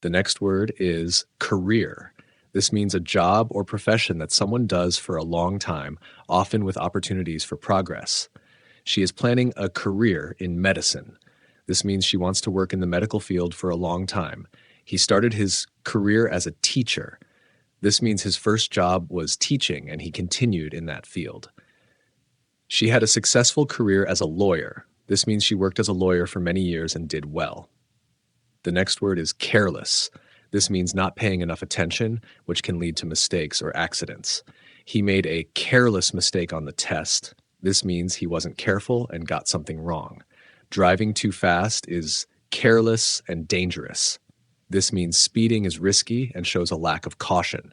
The next word is career. This means a job or profession that someone does for a long time, often with opportunities for progress. She is planning a career in medicine. This means she wants to work in the medical field for a long time. He started his career as a teacher. This means his first job was teaching and he continued in that field. She had a successful career as a lawyer. This means she worked as a lawyer for many years and did well. The next word is careless. This means not paying enough attention, which can lead to mistakes or accidents. He made a careless mistake on the test. This means he wasn't careful and got something wrong. Driving too fast is careless and dangerous. This means speeding is risky and shows a lack of caution.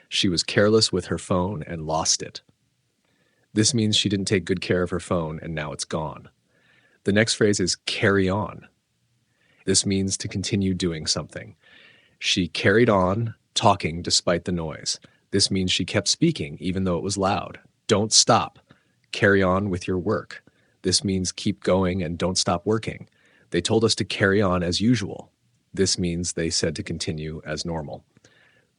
She was careless with her phone and lost it. This means she didn't take good care of her phone and now it's gone. The next phrase is carry on. This means to continue doing something. She carried on talking despite the noise. This means she kept speaking even though it was loud. Don't stop. Carry on with your work. This means keep going and don't stop working. They told us to carry on as usual. This means they said to continue as normal.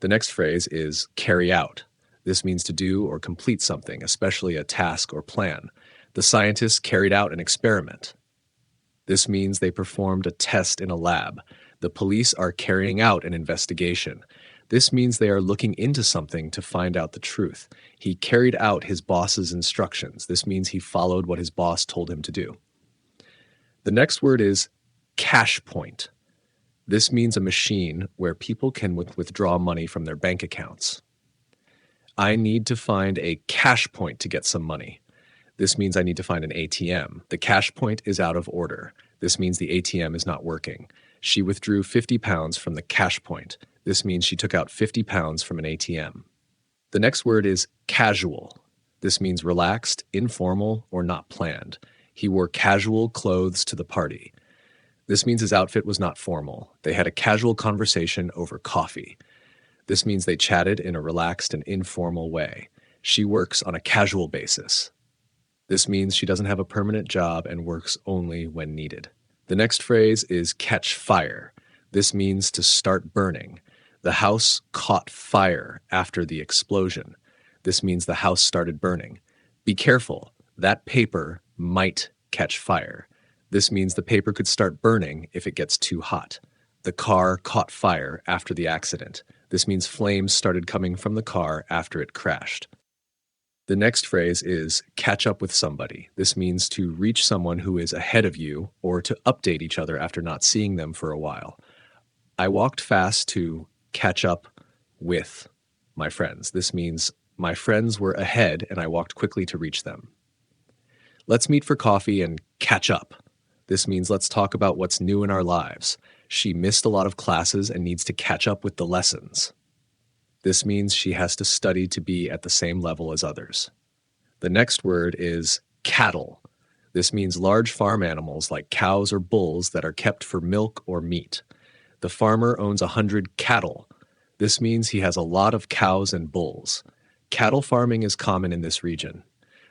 The next phrase is carry out. This means to do or complete something, especially a task or plan. The scientists carried out an experiment. This means they performed a test in a lab. The police are carrying out an investigation. This means they are looking into something to find out the truth. He carried out his boss's instructions. This means he followed what his boss told him to do. The next word is cash point. This means a machine where people can withdraw money from their bank accounts. I need to find a cash point to get some money. This means I need to find an ATM. The cash point is out of order. This means the ATM is not working. She withdrew 50 pounds from the cash point. This means she took out 50 pounds from an ATM. The next word is casual. This means relaxed, informal, or not planned. He wore casual clothes to the party. This means his outfit was not formal. They had a casual conversation over coffee. This means they chatted in a relaxed and informal way. She works on a casual basis. This means she doesn't have a permanent job and works only when needed. The next phrase is catch fire. This means to start burning. The house caught fire after the explosion. This means the house started burning. Be careful. That paper might catch fire. This means the paper could start burning if it gets too hot. The car caught fire after the accident. This means flames started coming from the car after it crashed. The next phrase is catch up with somebody. This means to reach someone who is ahead of you or to update each other after not seeing them for a while. I walked fast to catch up with my friends. This means my friends were ahead and I walked quickly to reach them. Let's meet for coffee and catch up. This means let's talk about what's new in our lives. She missed a lot of classes and needs to catch up with the lessons. This means she has to study to be at the same level as others. The next word is cattle. This means large farm animals like cows or bulls that are kept for milk or meat. The farmer owns 100 cattle. This means he has a lot of cows and bulls. Cattle farming is common in this region.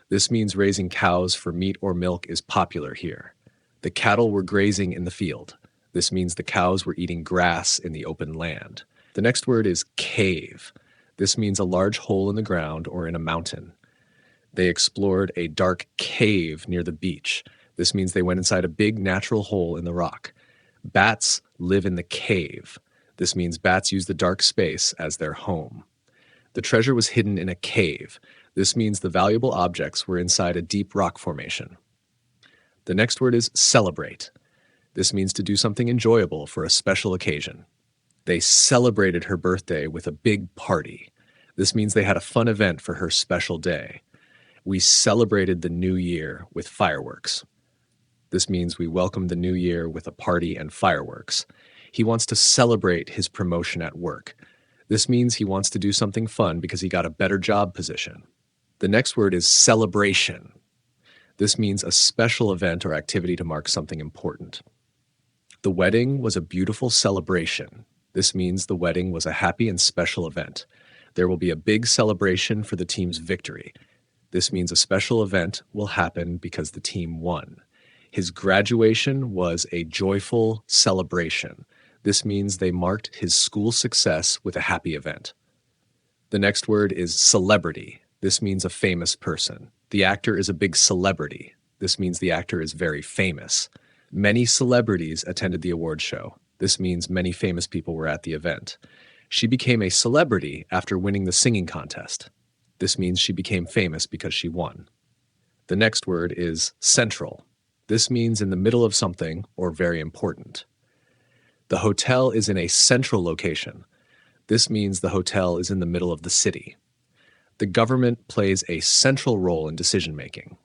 This means raising cows for meat or milk is popular here. The cattle were grazing in the field. This means the cows were eating grass in the open land. The next word is cave. This means a large hole in the ground or in a mountain. They explored a dark cave near the beach. This means they went inside a big natural hole in the rock. Bats live in the cave. This means bats use the dark space as their home. The treasure was hidden in a cave. This means the valuable objects were inside a deep rock formation. The next word is celebrate. This means to do something enjoyable for a special occasion. They celebrated her birthday with a big party. This means they had a fun event for her special day. We celebrated the new year with fireworks. This means we welcomed the new year with a party and fireworks. He wants to celebrate his promotion at work. This means he wants to do something fun because he got a better job position. The next word is celebration. This means a special event or activity to mark something important. The wedding was a beautiful celebration. This means the wedding was a happy and special event. There will be a big celebration for the team's victory. This means a special event will happen because the team won. His graduation was a joyful celebration. This means they marked his school success with a happy event. The next word is celebrity. This means a famous person. The actor is a big celebrity. This means the actor is very famous. Many celebrities attended the award show. This means many famous people were at the event. She became a celebrity after winning the singing contest. This means she became famous because she won. The next word is central. This means in the middle of something or very important. The hotel is in a central location. This means the hotel is in the middle of the city. The government plays a central role in decision-making.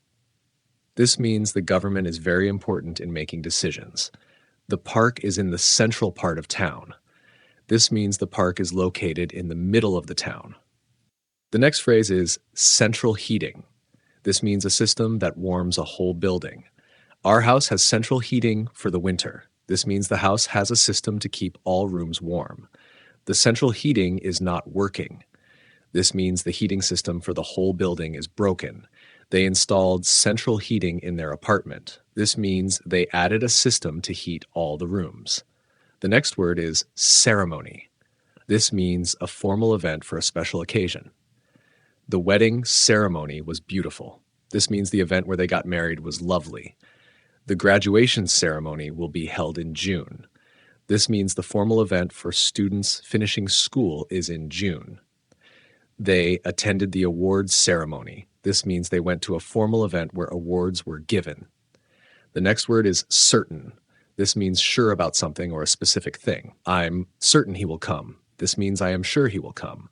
This means the government is very important in making decisions. The park is in the central part of town. This means the park is located in the middle of the town. The next phrase is central heating. This means a system that warms a whole building. Our house has central heating for the winter. This means the house has a system to keep all rooms warm. The central heating is not working. This means the heating system for the whole building is broken. They installed central heating in their apartment. This means they added a system to heat all the rooms. The next word is ceremony. This means a formal event for a special occasion. The wedding ceremony was beautiful. This means the event where they got married was lovely. The graduation ceremony will be held in June. This means the formal event for students finishing school is in June. They attended the awards ceremony. This means they went to a formal event where awards were given. The next word is certain. This means sure about something or a specific thing. I'm certain he will come. This means I am sure he will come.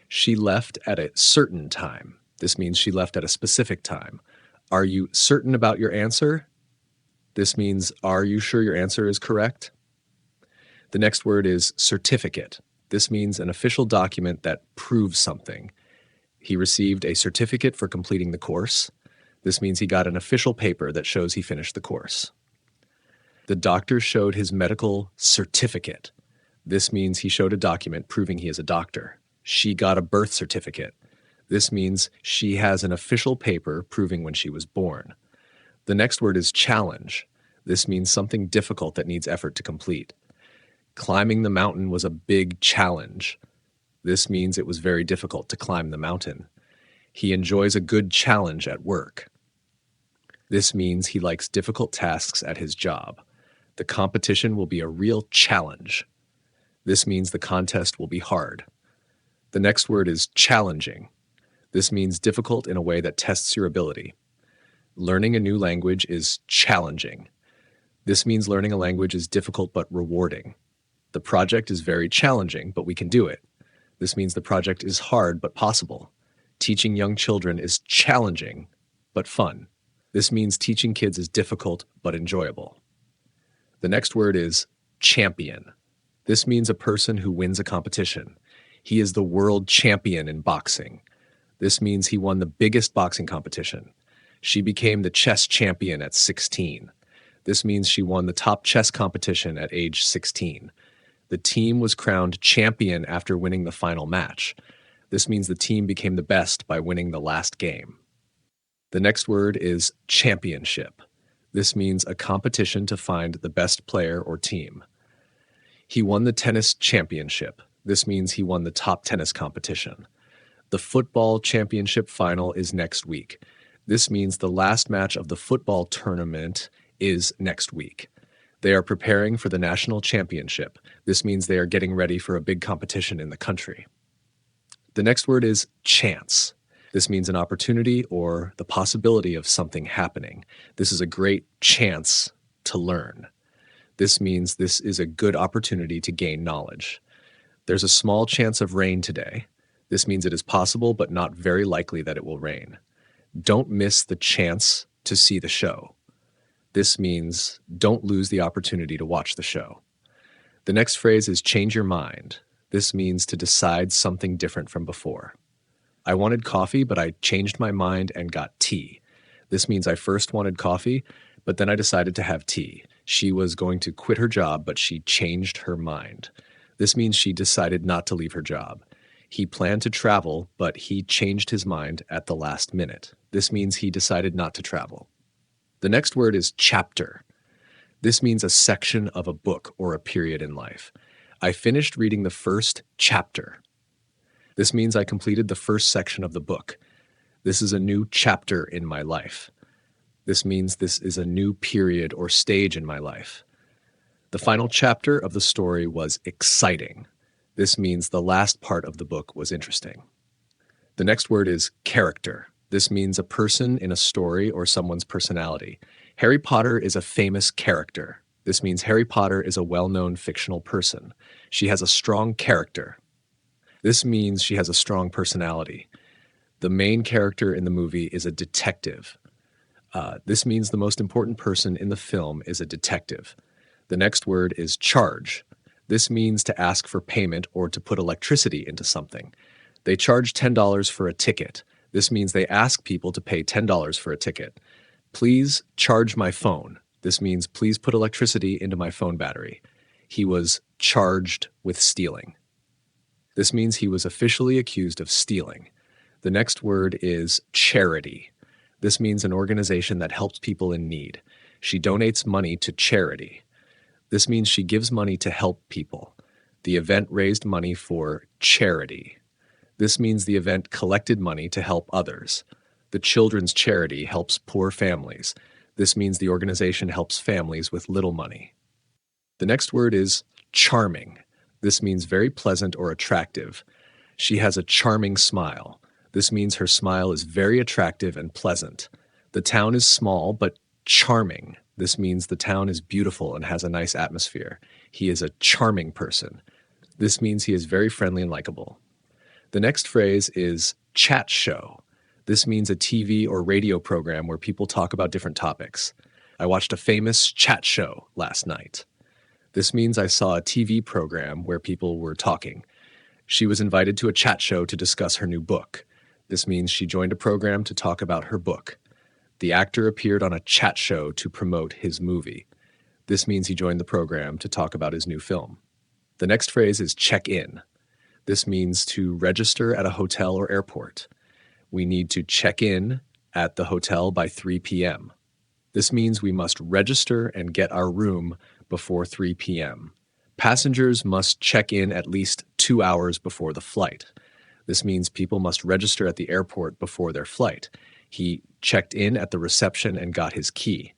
She left at a certain time. This means she left at a specific time. Are you certain about your answer? This means, are you sure your answer is correct? The next word is certificate. This means an official document that proves something. He received a certificate for completing the course. This means he got an official paper that shows he finished the course. The doctor showed his medical certificate. This means he showed a document proving he is a doctor. She got a birth certificate. This means she has an official paper proving when she was born. The next word is challenge. This means something difficult that needs effort to complete. Climbing the mountain was a big challenge. This means it was very difficult to climb the mountain. He enjoys a good challenge at work. This means he likes difficult tasks at his job. The competition will be a real challenge. This means the contest will be hard. The next word is challenging. This means difficult in a way that tests your ability. Learning a new language is challenging. This means learning a language is difficult but rewarding. The project is very challenging, but we can do it. This means the project is hard but possible. Teaching young children is challenging but fun. This means teaching kids is difficult but enjoyable. The next word is champion. This means a person who wins a competition. He is the world champion in boxing. This means he won the biggest boxing competition. She became the chess champion at 16. This means she won the top chess competition at age 16. The team was crowned champion after winning the final match. This means the team became the best by winning the last game. The next word is championship. This means a competition to find the best player or team. He won the tennis championship. This means he won the top tennis competition. The football championship final is next week. This means the last match of the football tournament is next week. They are preparing for the national championship. This means they are getting ready for a big competition in the country. The next word is chance. This means an opportunity or the possibility of something happening. This is a great chance to learn. This means this is a good opportunity to gain knowledge. There's a small chance of rain today. This means it is possible but not very likely that it will rain. Don't miss the chance to see the show. This means don't lose the opportunity to watch the show. The next phrase is change your mind. This means to decide something different from before. I wanted coffee, but I changed my mind and got tea. This means I first wanted coffee, but then I decided to have tea. She was going to quit her job, but she changed her mind. This means she decided not to leave her job. He planned to travel, but he changed his mind at the last minute. This means he decided not to travel. The next word is chapter. This means a section of a book or a period in life. I finished reading the first chapter. This means I completed the first section of the book. This is a new chapter in my life. This means this is a new period or stage in my life. The final chapter of the story was exciting. This means the last part of the book was interesting. The next word is character. This means a person in a story or someone's personality. Harry Potter is a famous character. This means Harry Potter is a well-known fictional person. She has a strong character. This means she has a strong personality. The main character in the movie is a detective. This means the most important person in the film is a detective. The next word is charge. This means to ask for payment or to put electricity into something. They charge $10 for a ticket. This means they ask people to pay $10 for a ticket. Please charge my phone. This means please put electricity into my phone battery. He was charged with stealing. This means he was officially accused of stealing. The next word is charity. This means an organization that helps people in need. She donates money to charity. This means she gives money to help people. The event raised money for charity. This means the event collected money to help others. The children's charity helps poor families. This means the organization helps families with little money. The next word is charming. This means very pleasant or attractive. She has a charming smile. This means her smile is very attractive and pleasant. The town is small but charming. This means the town is beautiful and has a nice atmosphere. He is a charming person. This means he is very friendly and likable. The next phrase is chat show. This means a TV or radio program where people talk about different topics. I watched a famous chat show last night. This means I saw a TV program where people were talking. She was invited to a chat show to discuss her new book. This means she joined a program to talk about her book. The actor appeared on a chat show to promote his movie. This means he joined the program to talk about his new film. The next phrase is check in. This means to register at a hotel or airport. We need to check in at the hotel by 3 p.m. This means we must register and get our room before 3 p.m. Passengers must check in at least 2 hours before the flight. This means people must register at the airport before their flight. He checked in at the reception and got his key.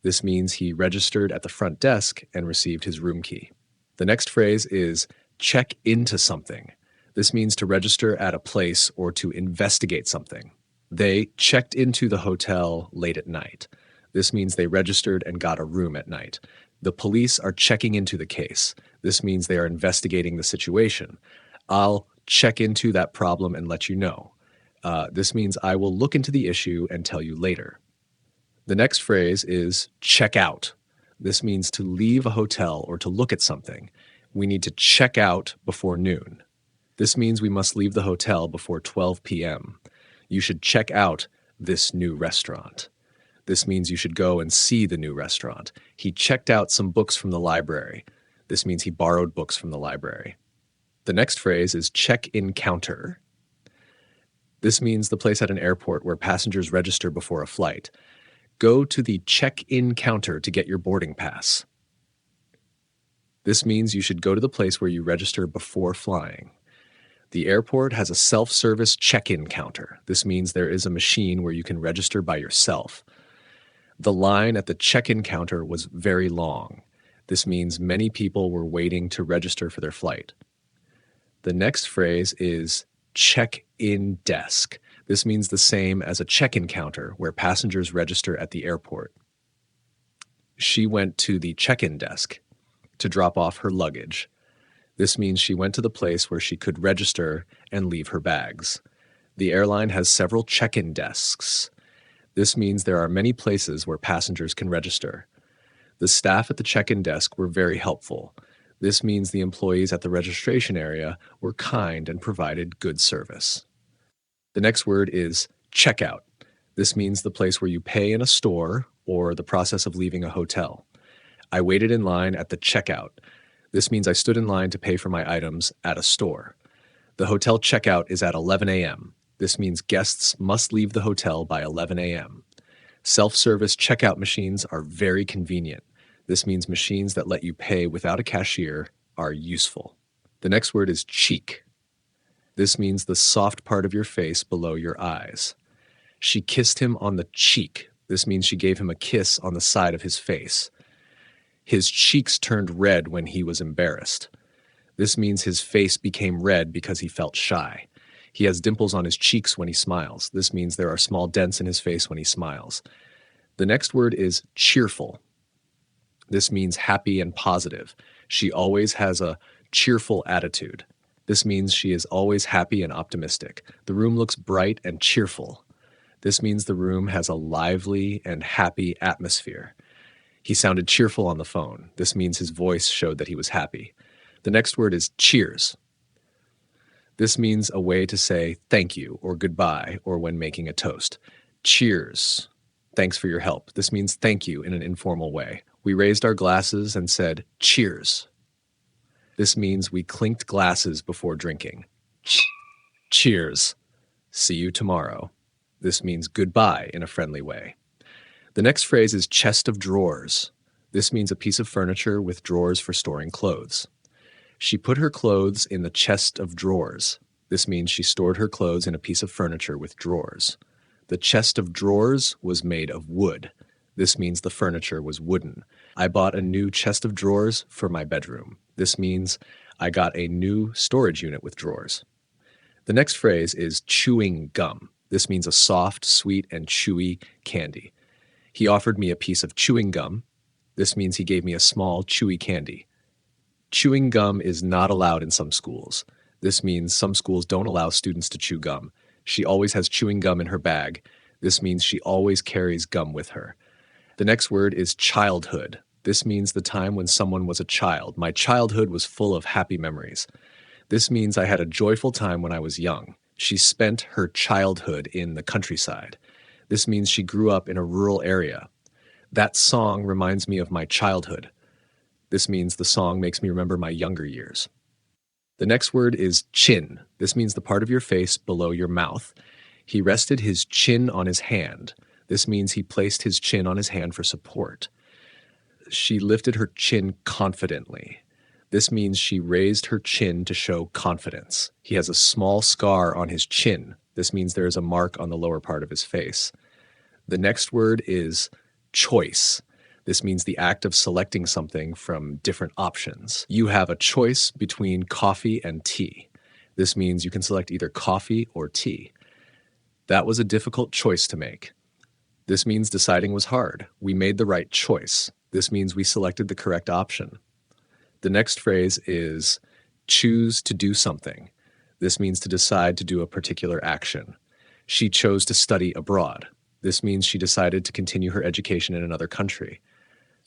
This means he registered at the front desk and received his room key. The next phrase is check into something. This means to register at a place or to investigate something. They checked into the hotel late at night. This means they registered and got a room at night. The police are checking into the case. This means they are investigating the situation. I'll check into that problem and let you know. This means I will look into the issue and tell you later. The next phrase is check out. This means to leave a hotel or to look at something. We need to check out before noon. This means we must leave the hotel before 12 p.m. You should check out this new restaurant. This means you should go and see the new restaurant. He checked out some books from the library. This means he borrowed books from the library. The next phrase is check-in counter. This means the place at an airport where passengers register before a flight. Go to the check-in counter to get your boarding pass. This means you should go to the place where you register before flying. The airport has a self-service check-in counter. This means there is a machine where you can register by yourself. The line at the check-in counter was very long. This means many people were waiting to register for their flight. The next phrase is check-in desk. This means the same as a check-in counter where passengers register at the airport. She went to the check-in desk to drop off her luggage. This means she went to the place where she could register and leave her bags. The airline has several check-in desks. This means there are many places where passengers can register. The staff at the check-in desk were very helpful. This means the employees at the registration area were kind and provided good service. The next word is checkout. This means the place where you pay in a store or the process of leaving a hotel. I waited in line at the checkout. This means I stood in line to pay for my items at a store. The hotel checkout is at 11 a.m. This means guests must leave the hotel by 11 a.m. Self-service checkout machines are very convenient. This means machines that let you pay without a cashier are useful. The next word is cheek. This means the soft part of your face below your eyes. She kissed him on the cheek. This means she gave him a kiss on the side of his face. His cheeks turned red when he was embarrassed. This means his face became red because he felt shy. He has dimples on his cheeks when he smiles. This means there are small dents in his face when he smiles. The next word is cheerful. This means happy and positive. She always has a cheerful attitude. This means she is always happy and optimistic. The room looks bright and cheerful. This means the room has a lively and happy atmosphere. He sounded cheerful on the phone. This means his voice showed that he was happy. The next word is cheers. This means a way to say thank you or goodbye or when making a toast. Cheers. Thanks for your help. This means thank you in an informal way. We raised our glasses and said cheers. This means we clinked glasses before drinking. Cheers. See you tomorrow. This means goodbye in a friendly way. The next phrase is chest of drawers. This means a piece of furniture with drawers for storing clothes. She put her clothes in the chest of drawers. This means she stored her clothes in a piece of furniture with drawers. The chest of drawers was made of wood. This means the furniture was wooden. I bought a new chest of drawers for my bedroom. This means I got a new storage unit with drawers. The next phrase is chewing gum. This means a soft, sweet, and chewy candy. He offered me a piece of chewing gum. This means he gave me a small, chewy candy. Chewing gum is not allowed in some schools. This means some schools don't allow students to chew gum. She always has chewing gum in her bag. This means she always carries gum with her. The next word is childhood. This means the time when someone was a child. My childhood was full of happy memories. This means I had a joyful time when I was young. She spent her childhood in the countryside. This means she grew up in a rural area. That song reminds me of my childhood. This means the song makes me remember my younger years. The next word is chin. This means the part of your face below your mouth. He rested his chin on his hand. This means he placed his chin on his hand for support. She lifted her chin confidently. This means she raised her chin to show confidence. He has a small scar on his chin. This means there is a mark on the lower part of his face. The next word is choice. This means the act of selecting something from different options. You have a choice between coffee and tea. This means you can select either coffee or tea. That was a difficult choice to make. This means deciding was hard. We made the right choice. This means we selected the correct option. The next phrase is choose to do something. This means to decide to do a particular action. She chose to study abroad. This means she decided to continue her education in another country.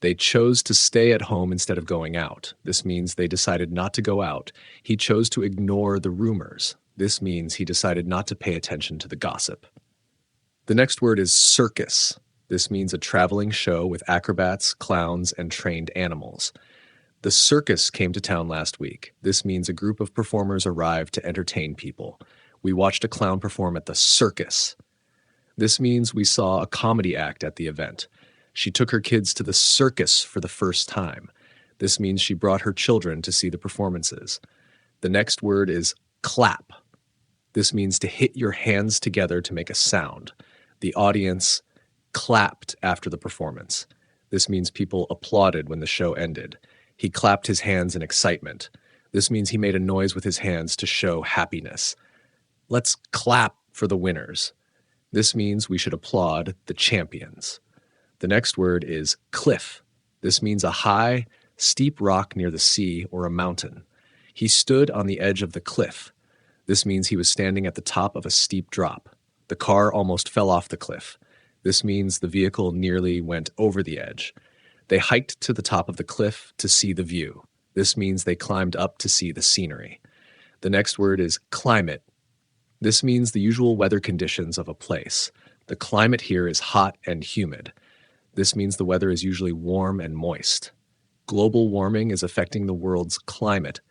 They chose to stay at home instead of going out. This means they decided not to go out. He chose to ignore the rumors. This means he decided not to pay attention to the gossip. The next word is circus. This means a traveling show with acrobats, clowns, and trained animals. The circus came to town last week. This means a group of performers arrived to entertain people. We watched a clown perform at the circus. This means we saw a comedy act at the event. She took her kids to the circus for the first time. This means she brought her children to see the performances. The next word is clap. This means to hit your hands together to make a sound. The audience clapped after the performance. This means people applauded when the show ended. He clapped his hands in excitement. This means he made a noise with his hands to show happiness. Let's clap for the winners. This means we should applaud the champions. The next word is cliff. This means a high, steep rock near the sea or a mountain. He stood on the edge of the cliff. This means he was standing at the top of a steep drop. The car almost fell off the cliff. This means the vehicle nearly went over the edge. They hiked to the top of the cliff to see the view. This means they climbed up to see the scenery. The next word is climate. This means the usual weather conditions of a place. The climate here is hot and humid. This means the weather is usually warm and moist. Global warming is affecting the world's climate.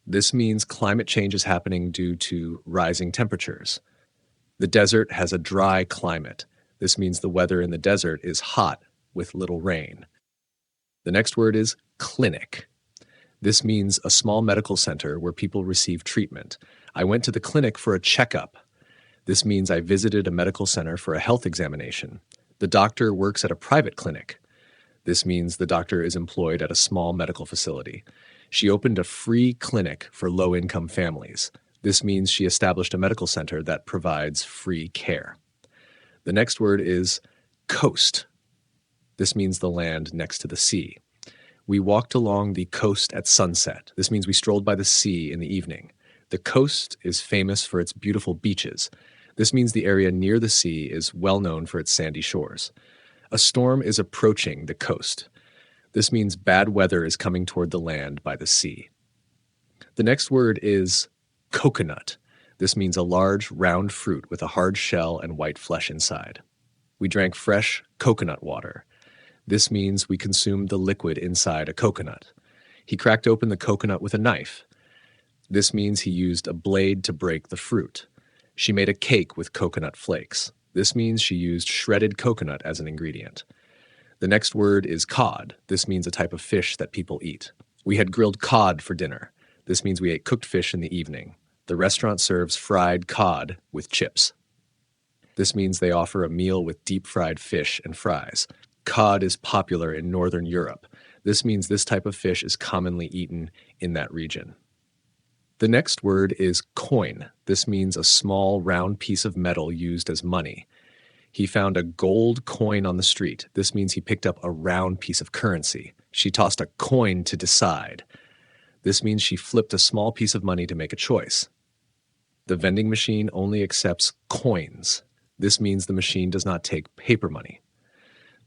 This means climate change is happening due to rising temperatures. The desert has a dry climate. This means the weather in the desert is hot with little rain. The next word is clinic. This means a small medical center where people receive treatment. I went to the clinic for a checkup. This means I visited a medical center for a health examination. The doctor works at a private clinic. This means the doctor is employed at a small medical facility. She opened a free clinic for low-income families. This means she established a medical center that provides free care. The next word is coast. This means the land next to the sea. We walked along the coast at sunset. This means we strolled by the sea in the evening. The coast is famous for its beautiful beaches. This means the area near the sea is well known for its sandy shores. A storm is approaching the coast. This means bad weather is coming toward the land by the sea. The next word is coconut. This means a large, round fruit with a hard shell and white flesh inside. We drank fresh coconut water. This means we consumed the liquid inside a coconut. He cracked open the coconut with a knife. This means he used a blade to break the fruit. She made a cake with coconut flakes. This means she used shredded coconut as an ingredient. The next word is cod. This means a type of fish that people eat. We had grilled cod for dinner. This means we ate cooked fish in the evening. The restaurant serves fried cod with chips. This means they offer a meal with deep-fried fish and fries. Cod is popular in Northern Europe. This means this type of fish is commonly eaten in that region. The next word is coin. This means a small, round piece of metal used as money. He found a gold coin on the street. This means he picked up a round piece of currency. She tossed a coin to decide. This means she flipped a small piece of money to make a choice. The vending machine only accepts coins. This means the machine does not take paper money.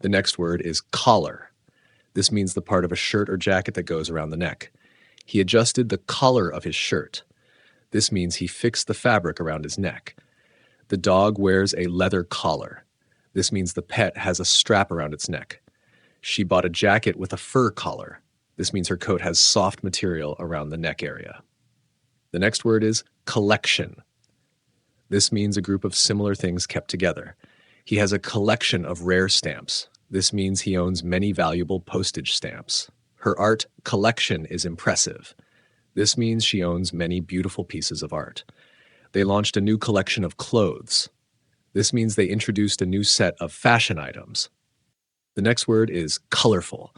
The next word is collar. This means the part of a shirt or jacket that goes around the neck. He adjusted the collar of his shirt. This means he fixed the fabric around his neck. The dog wears a leather collar. This means the pet has a strap around its neck. She bought a jacket with a fur collar. This means her coat has soft material around the neck area. The next word is collection. This means a group of similar things kept together. He has a collection of rare stamps. This means he owns many valuable postage stamps. Her art collection is impressive. This means she owns many beautiful pieces of art. They launched a new collection of clothes. This means they introduced a new set of fashion items. The next word is colorful.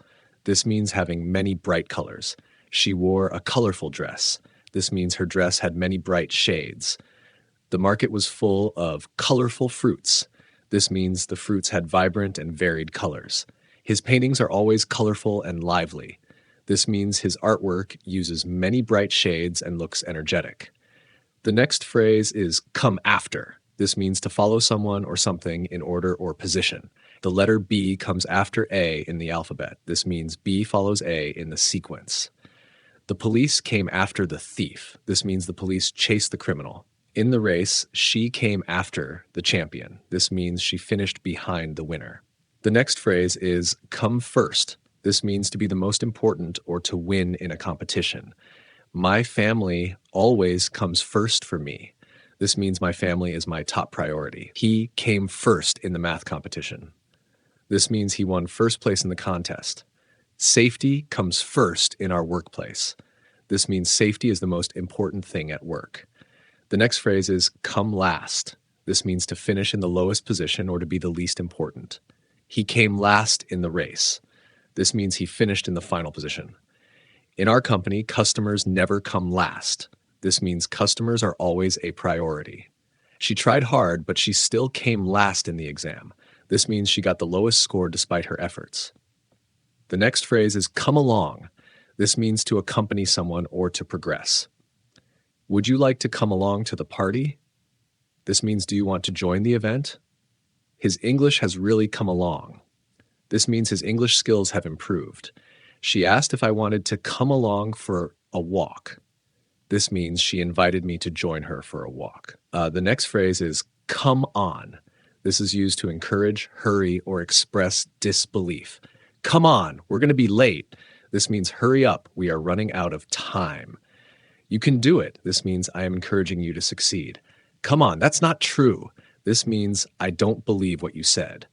This means having many bright colors. She wore a colorful dress. This means her dress had many bright shades. The market was full of colorful fruits. This means the fruits had vibrant and varied colors. His paintings are always colorful and lively. This means his artwork uses many bright shades and looks energetic. The next phrase is come after. This means to follow someone or something in order or position. The letter B comes after A in the alphabet. This means B follows A in the sequence. The police came after the thief. This means the police chased the criminal. In the race, she came after the champion. This means she finished behind the winner. The next phrase is come first. This means to be the most important or to win in a competition. My family always comes first for me. This means my family is my top priority. He came first in the math competition. This means he won first place in the contest. Safety comes first in our workplace. This means safety is the most important thing at work. The next phrase is come last. This means to finish in the lowest position or to be the least important. He came last in the race. This means he finished in the final position. In our company, customers never come last. This means customers are always a priority. She tried hard, but she still came last in the exam. This means she got the lowest score despite her efforts. The next phrase is come along. This means to accompany someone or to progress. Would you like to come along to the party? This means do you want to join the event? His English has really come along. This means his English skills have improved. She asked if I wanted to come along for a walk. This means she invited me to join her for a walk. The next phrase is come on. This is used to encourage, hurry, or express disbelief. Come on, we're going to be late. This means hurry up, we are running out of time. You can do it. This means I am encouraging you to succeed. Come on, that's not true. This means I don't believe what you said.